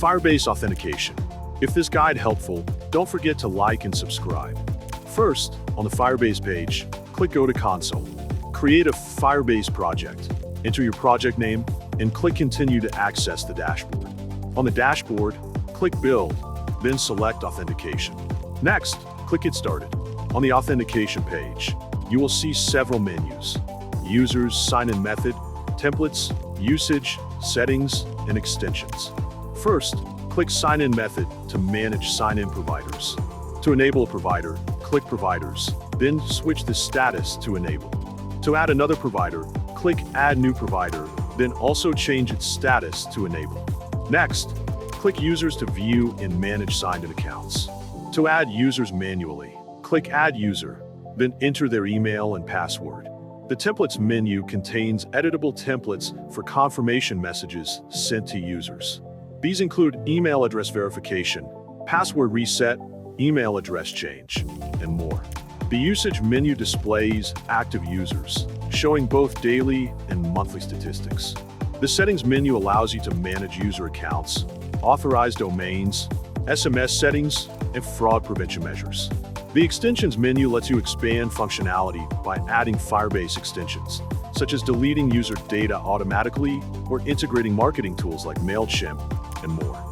Firebase Authentication. If this guide helpful, don't forget to like and subscribe. First, on the Firebase page, click Go to Console. Create a Firebase project. Enter your project name and click Continue to access the dashboard. On the dashboard, click Build, then select Authentication. Next, click Get Started. On the Authentication page, you will see several menus: Users, Sign-in Method, Templates, Usage, Settings, and Extensions. First, click Sign-in Method to manage sign-in providers. To enable a provider, click Providers, then switch the status to Enable. To add another provider, click Add New Provider, then also change its status to Enable. Next, click Users to view and manage signed-in accounts. To add users manually, click Add User, then enter their email and password. The Templates menu contains editable templates for confirmation messages sent to users. These include email address verification, password reset, email address change, and more. The Usage menu displays active users, showing both daily and monthly statistics. The Settings menu allows you to manage user accounts, authorize domains, SMS settings, and fraud prevention measures. The Extensions menu lets you expand functionality by adding Firebase extensions, such as deleting user data automatically or integrating marketing tools like 𝗕𝗂𝘂𝗀𝘂𝗀𝘂 and more.